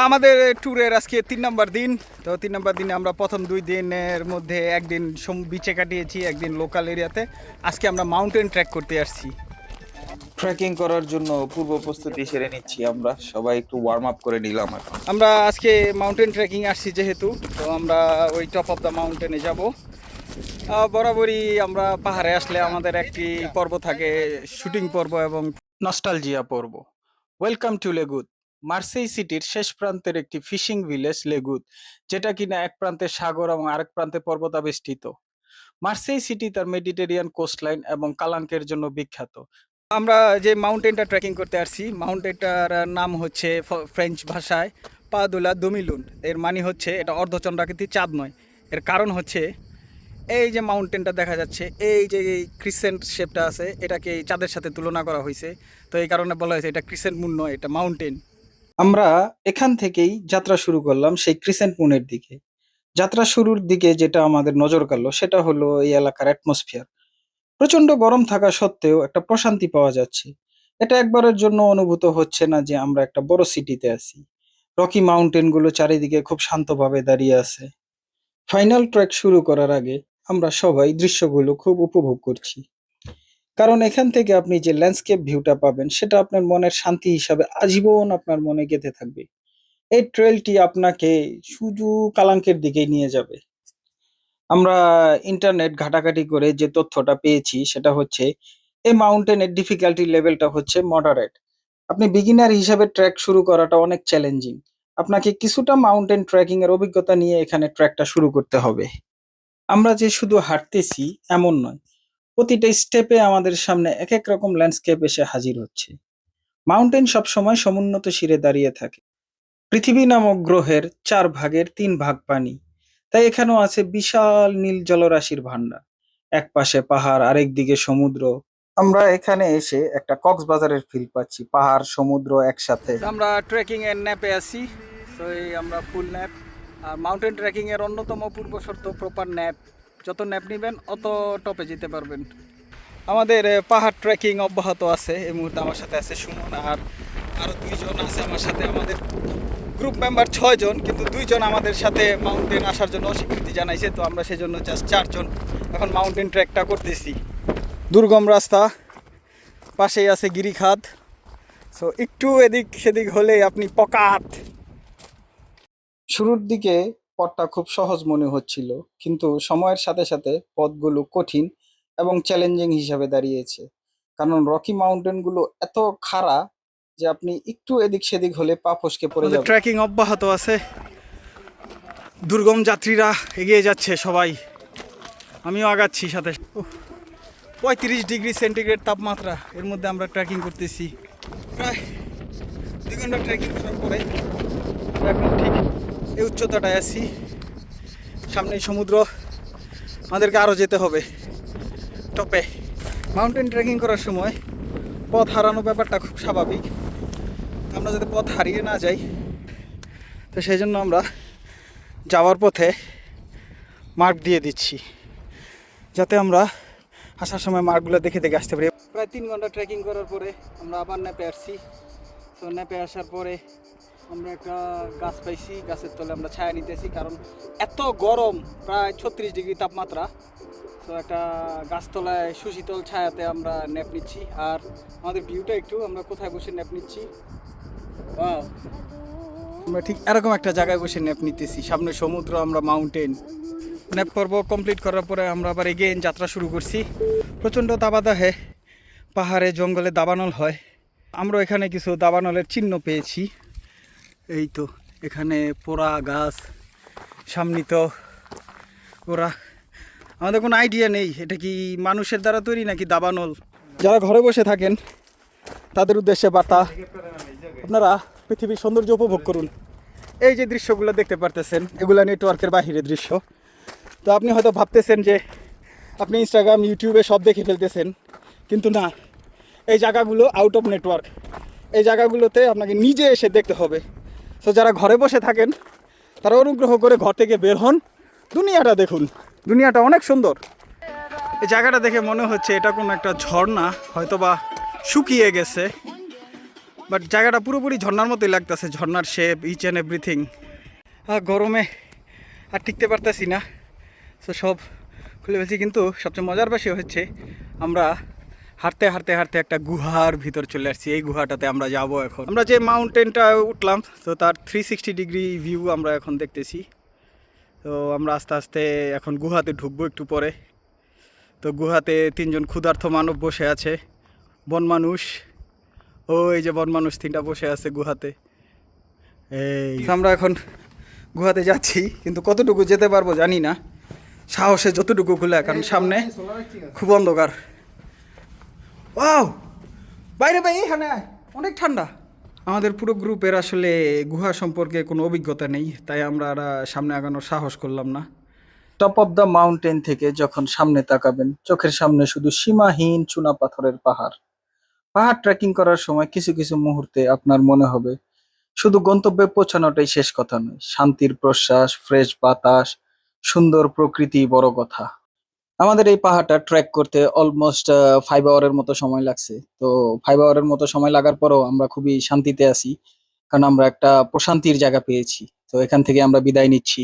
আমাদের ট্যুরের আজকে 3 নম্বর দিন। তো 3 নম্বর দিনে আমরা প্রথম 2 দিনের মধ্যে একদিন বিচে কাটিয়েছি, একদিন লোকাল এরিয়াতে। আজকে আমরা মাউন্টেন ট্রেক করতে আসছি। ট্রেকিং করার জন্য পূর্ব প্রস্তুতি সেরে নিচ্ছি, আমরা সবাই একটু ওয়ার্ম আপ করে নিলাম এখন। আমরা আজকে মাউন্টেন ট্রেকিং আসছি যেহেতু, তো আমরা ওই টপ অফ দ্য মাউন্টেনে যাব। বরাবরই আমরা পাহাড়ে আসলে আমাদের একটি পর্ব থাকে, শুটিং পর্ব এবং নস্টালজিয়া পর্ব। ওয়েলকাম টু লেগুদ, মার্সেই সিটির শেষ প্রান্তের একটি ফিশিং ভিলেজ লেগুদ, যেটা কিনা এক প্রান্তে সাগর এবং আরেক প্রান্তে পর্বতাবেষ্টিত। মার্সেই সিটি তার মেডিটেরিয়ান কোস্টলাইন এবং কালাঙ্কের জন্য বিখ্যাত। আমরা যে মাউন্টেনটা ট্রেকিং করতে আসছি, মাউন্টেনটার নাম হচ্ছে ফ্রেঞ্চ ভাষায় পাদুলা দুমিলুন। এর মানে হচ্ছে এটা অর্ধচন্দ্রাকৃতির চাঁদ নয়। এর কারণ হচ্ছে এই যে মাউন্টেনটা দেখা যাচ্ছে, এই যে ক্রিসেন্ট শেপটা আছে, এটাকে এই চাঁদের সাথে তুলনা করা হয়েছে। তো এই কারণে বলা হয়েছে এটা ক্রিসেন্ট মুন নয়, এটা মাউন্টেন। আমরা এখান থেকেই যাত্রা শুরু করলাম সেই ক্রিসেন্ট মুনের দিকে। যাত্রা শুরুর দিকে যেটা আমাদের নজর কাড়লো সেটা হলো এই এলাকার অ্যাটমসফিয়ার। প্রচন্ড গরম থাকা সত্ত্বেও একটা প্রশান্তি পাওয়া যাচ্ছে। এটা একবারের জন্য অনুভূত হচ্ছে না যে আমরা একটা বড় সিটিতে আছি। রকি মাউন্টেন গুলো চারিদিকে খুব শান্তভাবে দাঁড়িয়ে আছে। ফাইনাল ট্রেক শুরু করার আগে আমরা সবাই দৃশ্যগুলো খুব উপভোগ করছি, কারণ এখান থেকে আপনি যে ল্যান্ডস্কেপ ভিউটা পাবেন সেটা আপনার মনের শান্তি হিসাবে আজীবন আপনার মনে গেঁথে থাকবে। এই ট্রেলটি আপনাকে শুধু কালাঙ্কের দিকেই নিয়ে যাবে। আমরা ইন্টারনেট ঘাটাঘাটি করে যে তথ্যটা পেয়েছি সেটা হচ্ছে এই মাউন্টেনের ডিফিকাল্টি লেভেলটা হচ্ছে মডারেট। আপনি বিগিনার হিসাবে ট্রেক শুরু করাটা অনেক চ্যালেঞ্জিং। আপনাকে কিছুটা মাউন্টেন ট্রেকিং এর অভিজ্ঞতা নিয়ে এখানে ট্রেকটা শুরু করতে হবে। আমরা যে শুধু হাঁটতেছি এমন নয়, প্রতিটা স্টেপে আমাদের সামনে এক এক রকম ল্যান্ডস্কেপ এসে হাজির হচ্ছে। মাউন্টেন সবসময় সমুন্নত শিরে দাঁড়িয়ে থাকে। পৃথিবী নামক গ্রহের 4 ভাগের 3 ভাগ পানি, তাই এখানেও আছে বিশাল নীল জলরাশির ভান্ডার। এক পাশে পাহাড়, আরেক দিকে সমুদ্র। আমরা এখানে এসে একটা কক্সবাজারের ফিল পাচ্ছি, পাহাড় সমুদ্র একসাথে। আমরা ট্রেকিং এর ন্যাপে আছি। তো এই আমরা ফুল ন্যাপ। আর মাউন্টেন ট্রেকিং এর অন্যতম পূর্ব শর্ত প্রপার ন্যাপ। যত ন্যাপ নেবেন অত টপে যেতে পারবেন। আমাদের পাহাড় ট্রেকিং অব্যাহত আছে। এই মুহূর্তে আমার সাথে আছে সুমন, আর আরো 2জন আছে আমার সাথে। আমাদের গ্রুপ মেম্বার 6 জন, কিন্তু 2জন আমাদের সাথে মাউন্টেন আসার জন্য অস্বীকৃতি জানাইছে। তো আমরা সেজন্য জাস্ট 4জন এখন মাউন্টেন ট্রেকটা করতেছি। দুর্গম রাস্তা, পাশেই আছে গিরিখাত। সো একটু এদিক সেদিক হলে আপনি পকাত। শুরুর দিকে পথটা খুব সহজ মনে হচ্ছিল, কিন্তু সময়ের সাথে সাথে পথগুলো কঠিন এবং চ্যালেঞ্জিং হিসাবে দাঁড়িয়েছে। কারণ রকি মাউন্টেনগুলো এত খাড়া যে আপনি একটু এদিক সেদিক হলে পা ফসকে পড়ে যাবে। ট্রেকিং অব্যাহত আছে, দুর্গম যাত্রীরা এগিয়ে যাচ্ছে সবাই, আমিও আগাচ্ছি সাথে। 35 ডিগ্রি সেন্টিগ্রেড তাপমাত্রা, এর মধ্যে আমরা ট্রেকিং করতেছি। প্রায় 2 ঘন্টা ট্রেকিং করার পরে এখন ঠিক এই উচ্চতাটায় আছি। সামনেই সমুদ্র, আমাদেরকে আরও যেতে হবে টপে। মাউন্টেন ট্রেকিং করার সময় পথ হারানো ব্যাপারটা খুব স্বাভাবিক। আমরা যাতে পথ হারিয়ে না যাই, তো সেই জন্য আমরা যাওয়ার পথে মার্ক দিয়ে দিচ্ছি, যাতে আমরা আসার সময় মার্কগুলো দেখে দেখে আসতে পারি। প্রায় 3 ঘন্টা ট্রেকিং করার পরে আমরা আবার ন্যাপে আসছি। তো ন্যাপে আসার পরে আমরা একটা গাছ পাইছি, গাছের তলে আমরা ছায়া নিতেছি, কারণ এত গরম, প্রায় 36 ডিগ্রি তাপমাত্রা। তো একটা গাছতলায় সুশীতল ছায়াতে আমরা ন্যাপ নিচ্ছি। আর আমাদের ভিউটা একটু, আমরা কোথায় বসে ন্যাপ নিচ্ছি, ওয়াও, আমরা ঠিক এরকম একটা জায়গায় বসে ন্যাপ নিতেছি। সামনে সমুদ্র, আমরা মাউন্টেন। ন্যাপ পর্ব কমপ্লিট করার পরে আমরা আবার এগেইন যাত্রা শুরু করছি। প্রচণ্ড দাবাদাহে, পাহাড়ে জঙ্গলে দাবানল হয়। আমরা এখানে কিছু দাবানলের চিহ্ন পেয়েছি। এই তো এখানে পোড়া গাছ, সামনিত পোড়া। আমাদের কোনো আইডিয়া নেই এটা কি মানুষের দ্বারা তৈরি নাকি দাবানল। যারা ঘরে বসে থাকেন তাদের উদ্দেশ্যে বার্তা, আপনারা পৃথিবীর সৌন্দর্য উপভোগ করুন। এই যে দৃশ্যগুলো দেখতে পারতেছেন, এগুলো নেটওয়ার্কের বাহিরের দৃশ্য। তো আপনি হয়তো ভাবতেছেন যে আপনি ইনস্টাগ্রাম, ইউটিউবে সব দেখে ফেলতেছেন, কিন্তু না, এই জায়গাগুলো আউট অফ নেটওয়ার্ক। এই জায়গাগুলোতে আপনাকে নিজে এসে দেখতে হবে। তো যারা ঘরে বসে থাকেন তারা অনুগ্রহ করে ঘর থেকে বের হন, দুনিয়াটা দেখুন। দুনিয়াটা অনেক সুন্দর। এই জায়গাটা দেখে মনে হচ্ছে এটা কোনো একটা ঝর্ণা, হয়তো বা শুকিয়ে গেছে। বাট জায়গাটা পুরোপুরি ঝর্ণার মতোই লাগতেছে, ঝর্ণার শেপ, ইচ অ্যান্ড এভরিথিং। গরমে আর টিকতে পারতেছি না, তো সব খুলে ফেলছি। কিন্তু সবচেয়ে মজার বিষয় হচ্ছে আমরা হাঁটতে হাঁটতে হাঁটতে একটা গুহার ভিতর চলে আসছি। এই গুহাটাতে আমরা যাব এখন। আমরা যে মাউন্টেনটা উঠলাম, তো তার 360 ডিগ্রি ভিউ আমরা এখন দেখতেছি। তো আমরা আস্তে আস্তে এখন গুহাতে ঢুকবো একটু পরে। তো গুহাতে 3জন ক্ষুধার্ত মানব বসে আছে, বন মানুষ। ওই যে বন মানুষ 3টা বসে আছে গুহাতে। এই আমরা এখন গুহাতে যাচ্ছি, কিন্তু কতটুকু যেতে পারবো জানি না, সাহসে যতটুকু খুলে, কারণ সামনে খুব অন্ধকার। ওয়াও, বাইরে ভাই, এখানে অনেক ঠান্ডা। আমাদের পুরো গ্রুপের আসলে গুহা সম্পর্কে কোনো অভিজ্ঞতা নেই, তাই আমরা আর সামনে আগানোর সাহস করলাম না। টপ অফ দ্য মাউন্টেন থেকে যখন সামনে তাকাবেন, চোখের সামনে শুধু সীমাহীন চুনা পাথরের পাহাড়। পাহাড় ট্রেকিং করার সময় কিছু কিছু মুহূর্তে আপনার মনে হবে শুধু গন্তব্যে পৌঁছানোটাই শেষ কথা নয়, শান্তির প্রশ্বাস, ফ্রেশ বাতাস, সুন্দর প্রকৃতি বড় কথা। আমাদের এই পাহাড়টা ট্রেক করতে অলমোস্ট 5 আওয়ারের মতো সময় লাগছে। তো 5 আওয়ারের মতো সময় লাগার পরও আমরা খুবই শান্তিতে আছি, কারণ আমরা একটা প্রশান্তির জায়গা পেয়েছি। তো এখান থেকে আমরা বিদায় নিচ্ছি।